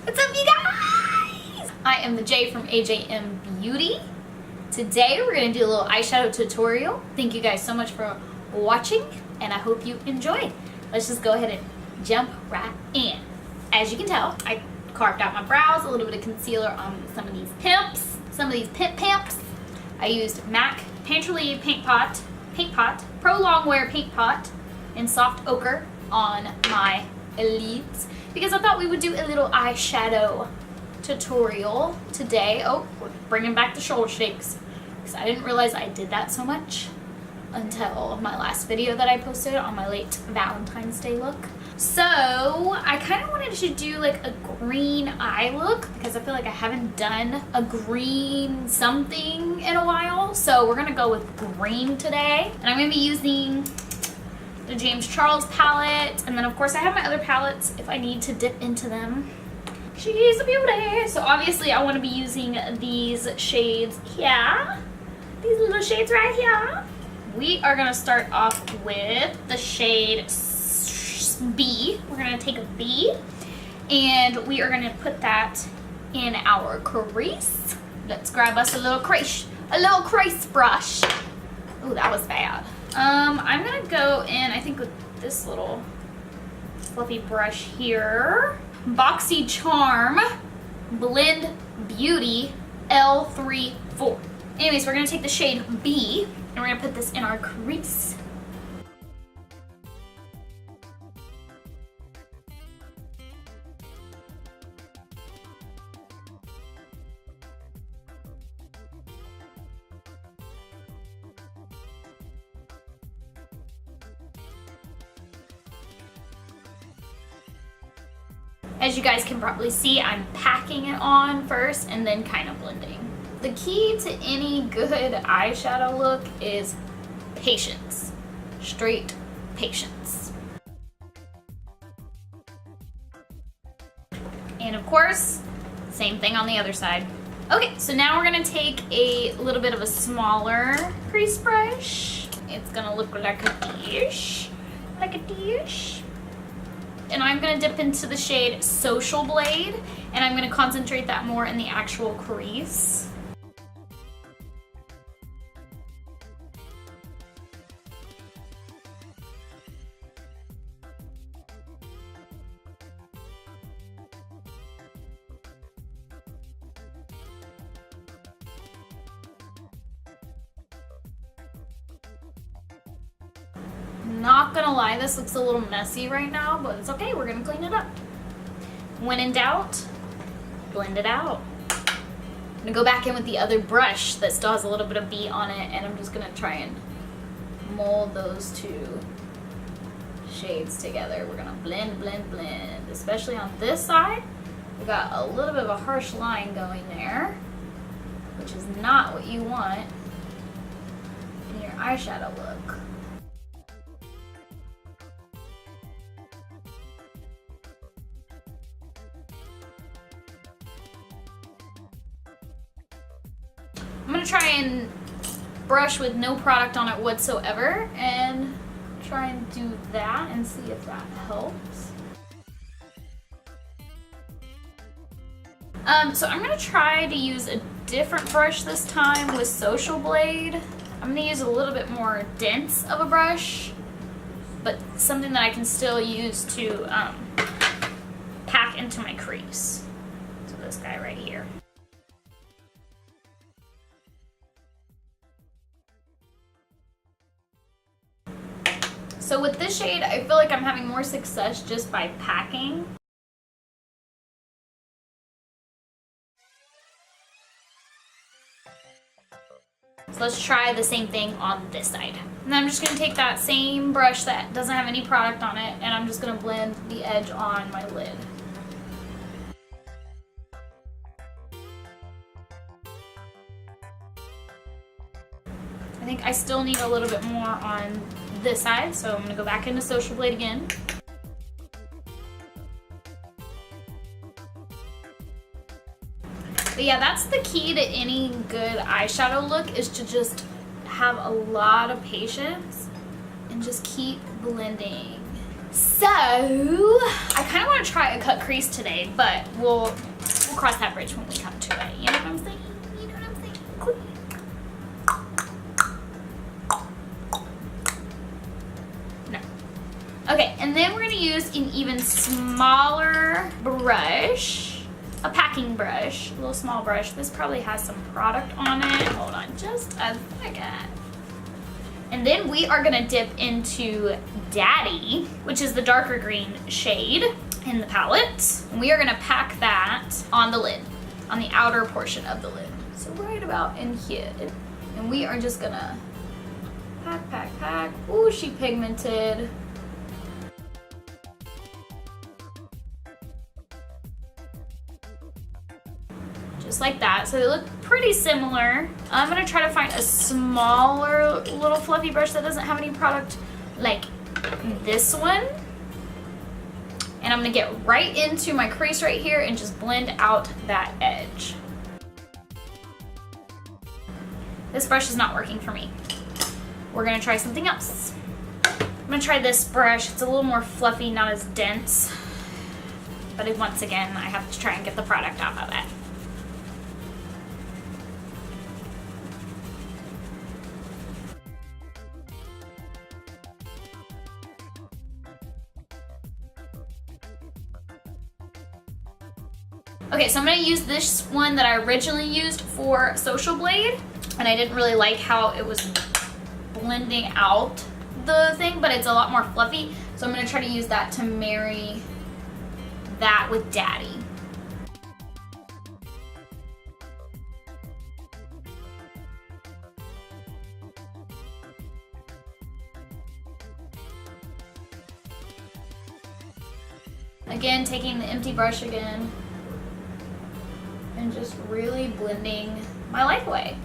What's up, you guys? I am the J from AJM Beauty. Today we're going to do a little eyeshadow tutorial. Thank you guys so much for watching, and I hope you enjoyed. Let's just go ahead and jump right in. As you can tell, I carved out my brows, a little bit of concealer on some of these pimps, pimps. I used MAC Pantry Paint Pot, Pro Longwear Paint Pot in Soft Ochre on my elites because I thought we would do a little eyeshadow tutorial today. Oh, we're bringing back the shoulder shakes because I didn't realize I did that so much until my last video that I posted on my late Valentine's Day look. So I kind of wanted to do like a green eye look because I feel like I haven't done a green something in a while. So we're gonna go with green today, and I'm gonna be using the James Charles palette, and then of course I have my other palettes if I need to dip into them. She's a beauty. So obviously I want to be using these shades here, these little shades right here. We are gonna start off with the shade B. We're gonna take a B and we are gonna put that in our crease. Let's grab us a little crease brush. Oh, that was bad. I'm gonna go in, I think, with this little fluffy brush here. Boxy Charm Blend Beauty L34. Anyways, we're gonna take the shade B and we're gonna put this in our crease. As you guys can probably see, I'm packing it on first and then kind of blending. The key to any good eyeshadow look is patience. Straight patience. And of course, same thing on the other side. Okay, so now we're gonna take a little bit of a smaller crease brush. It's gonna look like a dish. And I'm going to dip into the shade Social Blade, and I'm going to concentrate that more in the actual crease. Not gonna lie, this looks a little messy right now, but it's okay, we're gonna clean it up. When in doubt, blend it out. I'm gonna go back in with the other brush that still has a little bit of B on it, and I'm just gonna try and mold those two shades together. We're gonna blend, especially on this side. We got a little bit of a harsh line going there, which is not what you want in your eyeshadow look. I'm gonna try and brush with no product on it whatsoever and try and do that and see if that helps. So I'm gonna try to use a different brush this time with Social Blade. I'm gonna use a little bit more dense of a brush, but something that I can still use to pack into my crease. So this guy right here. So with this shade, I feel like I'm having more success just by packing. So let's try the same thing on this side. And then I'm just gonna take that same brush that doesn't have any product on it, and I'm just gonna blend the edge on my lid. I think I still need a little bit more on this side, so I'm gonna go back into Social Blade again. But yeah, that's the key to any good eyeshadow look, is to just have a lot of patience and just keep blending. So, I kind of want to try a cut crease today, but we'll cross that bridge when we come to it. You know what I'm saying? You know what I'm saying? Cool. No. Okay, and then we're going to use an even smaller brush, a packing brush, a little small brush. This probably has some product on it. Hold on just a second. And then we are gonna dip into Daddy, which is the darker green shade in the palette. And we are gonna pack that on the lid, on the outer portion of the lid. So right about in here. And we are just gonna pack, pack, pack. Ooh, she pigmented. Just like that. So they look pretty similar. I'm gonna try to find a smaller little fluffy brush that doesn't have any product like this one. And I'm gonna get right into my crease right here and just blend out that edge. This brush is not working for me. We're gonna try something else. I'm gonna try this brush. It's a little more fluffy, not as dense. But once again, I have to try and get the product out of it. Okay, so I'm gonna use this one that I originally used for Social Blade, and I didn't really like how it was blending out the thing, but it's a lot more fluffy, so I'm gonna try to use that to marry that with Daddy. Again, taking the empty brush again, and just really blending my life away.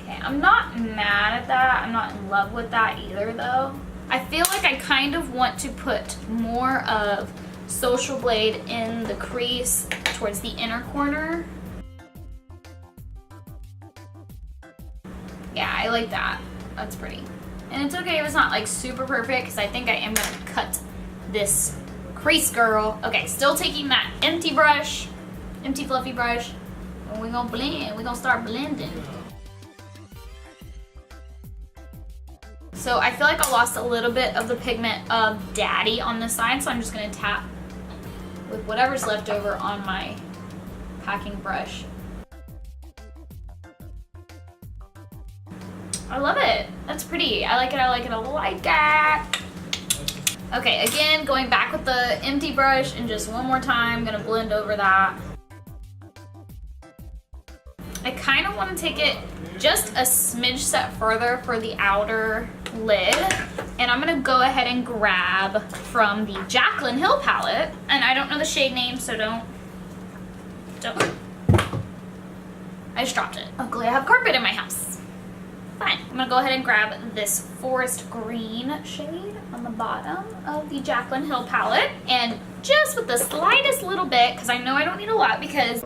Okay, I'm not mad at that. I'm not in love with that either though. I feel like I kind of want to put more of Social Blade in the crease towards the inner corner. Yeah, I like that. That's pretty. And it's okay if it's not like super perfect because I think I am gonna cut this crease girl. Okay, still taking that empty brush, empty fluffy brush, and we're gonna blend. We're gonna start blending. So I feel like I lost a little bit of the pigment of Daddy on this side, so I'm just gonna tap with whatever's left over on my packing brush. I love it. That's pretty. I like it, I like it, I like it. Okay, again, going back with the empty brush and just one more time, gonna blend over that. I kind of want to take it just a smidge step further for the outer lid. And I'm gonna go ahead and grab from the Jaclyn Hill palette. And I don't know the shade name, so don't. I just dropped it. Luckily I have carpet in my house. Fine. I'm gonna go ahead and grab this forest green shade on the bottom of the Jaclyn Hill palette, and just with the slightest little bit, because I know I don't need a lot because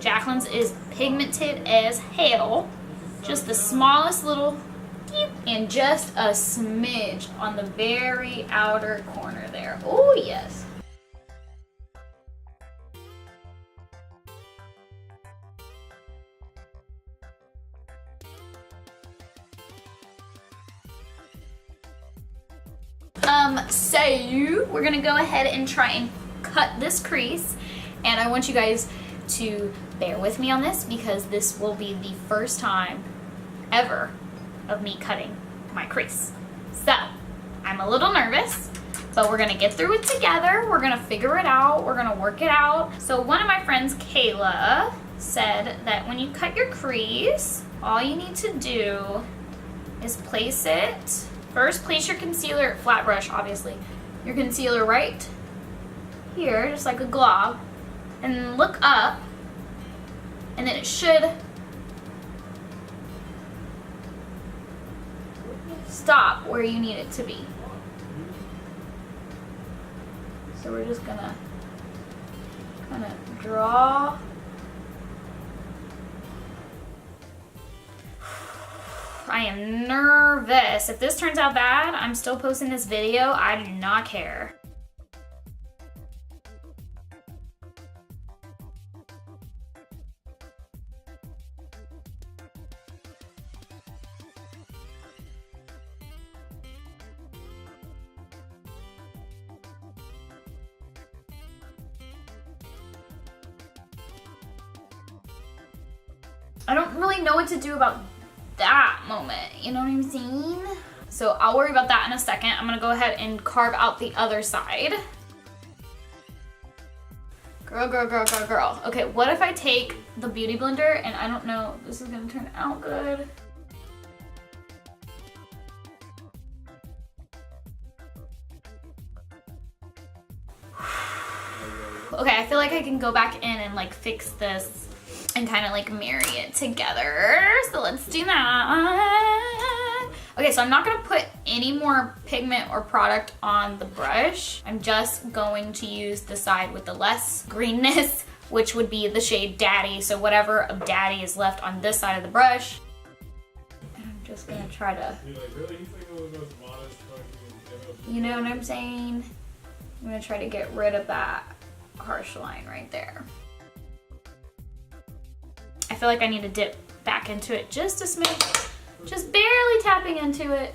Jaclyn's is pigmented as hell, just the smallest little and just a smidge on the very outer corner there. Oh yes. So we're gonna go ahead and try and cut this crease, and I want you guys to bear with me on this because this will be the first time ever of me cutting my crease. So I'm a little nervous, but we're gonna get through it together. We're gonna figure it out. We're gonna work it out. So one of my friends, Kayla, said that when you cut your crease, all you need to do is place it. First, place your concealer, flat brush obviously, your concealer right here, just like a glob, and then look up, and then it should stop where you need it to be. So we're just gonna kind of draw. I am nervous. If this turns out bad, I'm still posting this video. I do not care. I don't really know what to do about that moment, you know what I'm saying? So I'll worry about that in a second. I'm gonna go ahead and carve out the other side. Girl, girl, girl, girl, girl. Okay, what if I take the Beauty Blender and I don't know if this is gonna turn out good. Okay, I feel like I can go back in and like fix this and kind of like marry it together. So let's do that. Okay, so I'm not gonna put any more pigment or product on the brush. I'm just going to use the side with the less greenness, which would be the shade Daddy. So whatever of Daddy is left on this side of the brush. And I'm just gonna try to, you know what I'm saying? I'm gonna try to get rid of that harsh line right there. I feel like I need to dip back into it just a smidge, just barely tapping into it.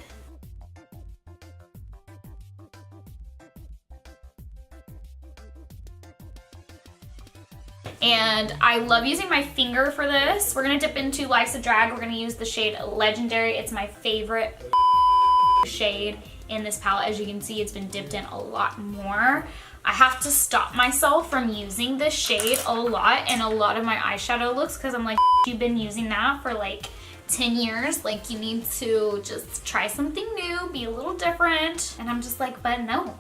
And I love using my finger for this. We're gonna dip into Life's a Drag. We're gonna use the shade Legendary. It's my favorite shade in this palette. As you can see, it's been dipped in a lot more. I have to stop myself from using this shade a lot in a lot of my eyeshadow looks because I'm like, you've been using that for like 10 years. Like, you need to just try something new, be a little different. And I'm just like, but no,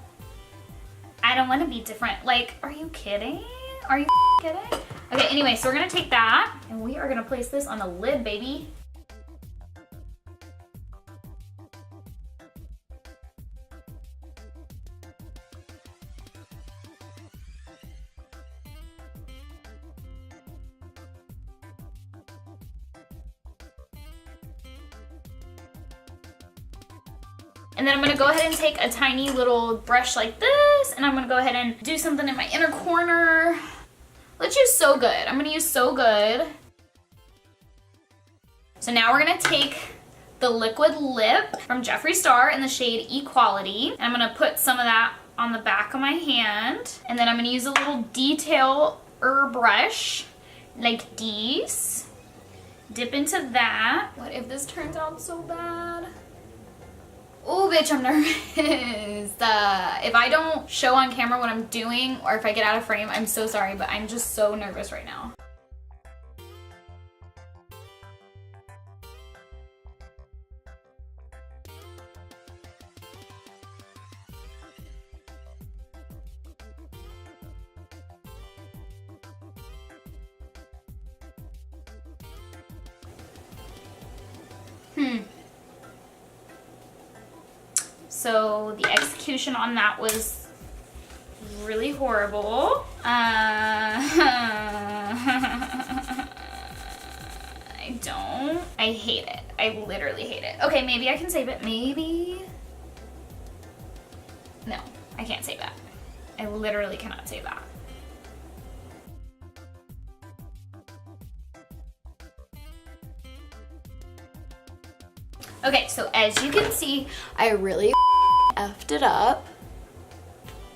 I don't want to be different. Like, are you kidding? Are you kidding? Okay, anyway, so we're gonna take that and we are gonna place this on the lid, baby. And then I'm gonna go ahead and take a tiny little brush like this, and I'm gonna go ahead and do something in my inner corner. Let's use So Good. I'm gonna use So Good. So now we're gonna take the liquid lip from Jeffree Star in the shade Equality. And I'm gonna put some of that on the back of my hand. And then I'm gonna use a little detail brush like this. Dip into that. What if this turns out so bad? Oh, bitch, I'm nervous. If I don't show on camera what I'm doing or if I get out of frame, I'm so sorry, but I'm just so nervous right now. So the execution on that was really horrible. I hate it. I literally hate it. Okay, maybe I can save it. Maybe. No, I can't save that. I literally cannot save that. Okay, so as you can see, I really effed it up.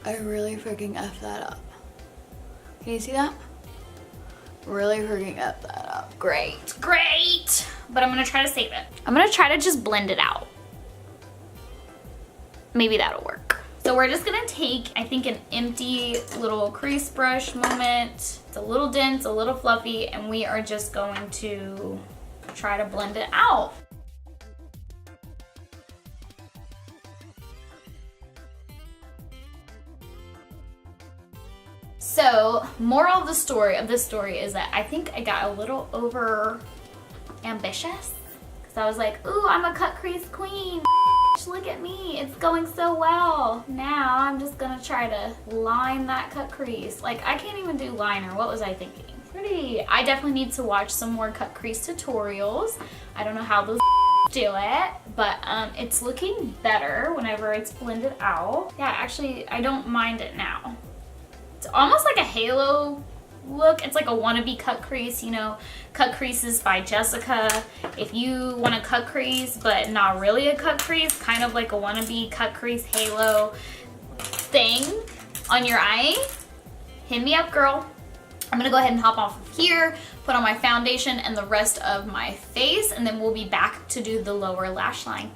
I really freaking effed that up. Can you see that? Really freaking effed that up. Great, great. But I'm gonna try to save it. I'm gonna try to just blend it out. Maybe that'll work. So we're just gonna take, I think, an empty little crease brush moment. It's a little dense, a little fluffy, and we are just going to try to blend it out. So, moral of the story of this story is that I think I got a little over ambitious because I was like, ooh, I'm a cut crease queen. Look at me, it's going so well. Now I'm just gonna try to line that cut crease. Like, I can't even do liner. What was I thinking? Pretty. I definitely need to watch some more cut crease tutorials. I don't know how those do it, but it's looking better whenever it's blended out. Yeah, actually, I don't mind it now. It's almost like a halo look. It's like a wannabe cut crease, you know. Cut creases by Jessica. If you want a cut crease, but not really a cut crease, kind of like a wannabe cut crease halo thing on your eye, hit me up, girl. I'm gonna go ahead and hop off of here, put on my foundation and the rest of my face, and then we'll be back to do the lower lash line.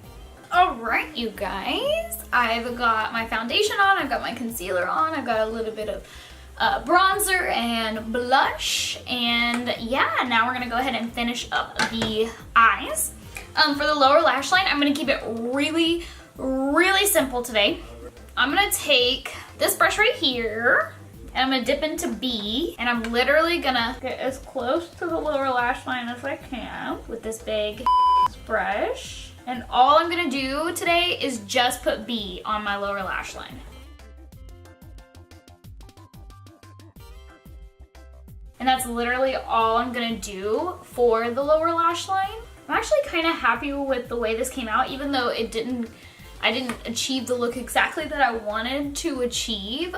All right, you guys, I've got my foundation on, I've got my concealer on, I've got a little bit of bronzer and blush, and yeah, now we're gonna go ahead and finish up the eyes. For the lower lash line, I'm gonna keep it really, really simple today. I'm gonna take this brush right here, and I'm gonna dip into B, and I'm literally gonna get as close to the lower lash line as I can with this big brush. And all I'm gonna do today is just put B on my lower lash line. And that's literally all I'm gonna do for the lower lash line. I'm actually kind of happy with the way this came out, even though I didn't achieve the look exactly that I wanted to achieve.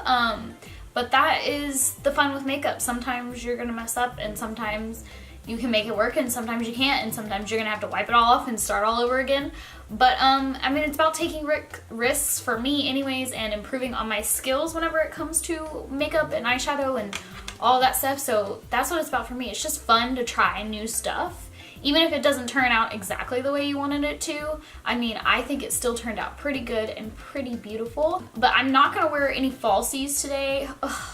But that is the fun with makeup. Sometimes you're gonna mess up, and sometimes you can make it work, and sometimes you can't, and sometimes you're gonna have to wipe it all off and start all over again. But I mean, it's about taking risks for me anyways, and improving on my skills whenever it comes to makeup and eyeshadow and all that stuff. So that's what it's about for me. It's just fun to try new stuff. Even if it doesn't turn out exactly the way you wanted it to, I mean, I think it still turned out pretty good and pretty beautiful. But I'm not gonna wear any falsies today. Ugh.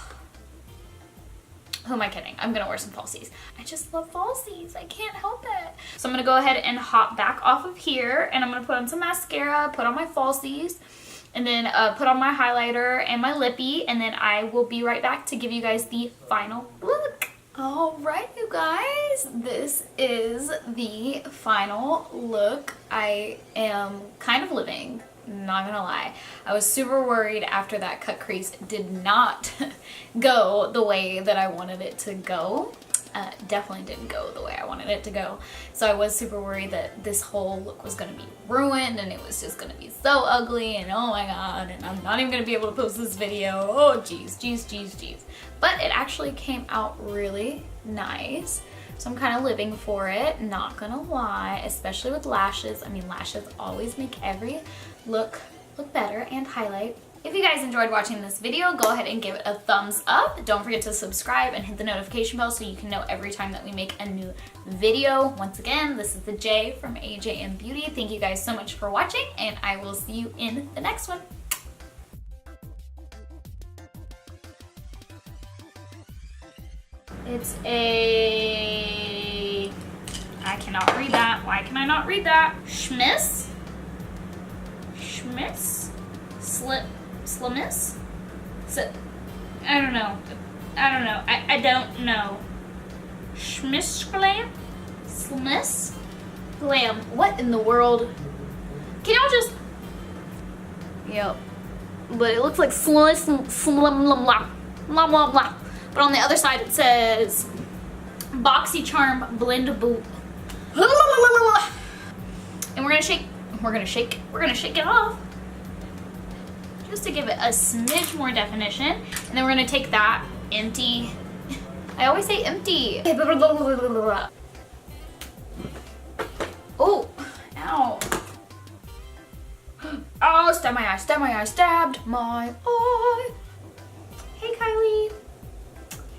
Who am I kidding? I'm gonna wear some falsies. I just love falsies, I can't help it. So I'm gonna go ahead and hop back off of here, and I'm gonna put on some mascara, put on my falsies, and then put on my highlighter and my lippy, and then I will be right back to give you guys the final look. All right, you guys, this is the final look. I am kind of living, not gonna lie. I was super worried after that cut crease did not go the way that I wanted it to go. Definitely didn't go the way I wanted it to go. So I was super worried that this whole look was gonna be ruined, and it was just gonna be so ugly, and oh my god, and I'm not even gonna be able to post this video. Oh geez, geez, geez, geez. But it actually came out really nice. So I'm kind of living for it, not gonna lie, especially with lashes. I mean, lashes always make every look better and highlight. If you guys enjoyed watching this video, go ahead and give it a thumbs up. Don't forget to subscribe and hit the notification bell so you can know every time that we make a new video. Once again, this is the J from AJM Beauty. Thank you guys so much for watching, and I will see you in the next one. It's a... I cannot read that. Why can I not read that? Schmiss? Schmiss? Slimis? I don't know. I don't know. Schmiss glam? Slimis? Glam. What in the world? Can y'all just... Yep. But it looks like slimis, blah, blah, blah. But on the other side it says Boxy Charm Blend Boot. And we're gonna shake it off just to give it a smidge more definition. And then we're gonna take that empty, I always say empty. Oh, ow. Oh, stabbed my eye, stabbed my eye, stabbed my eye. Hey, Kylie.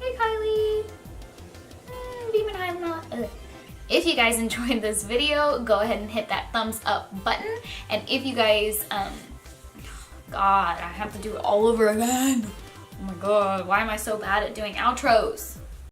Hey, Kylie. Beaming Highland. If you guys enjoyed this video, go ahead and hit that thumbs up button. And if you guys, God, I have to do it all over again. Oh my God, why am I so bad at doing outros?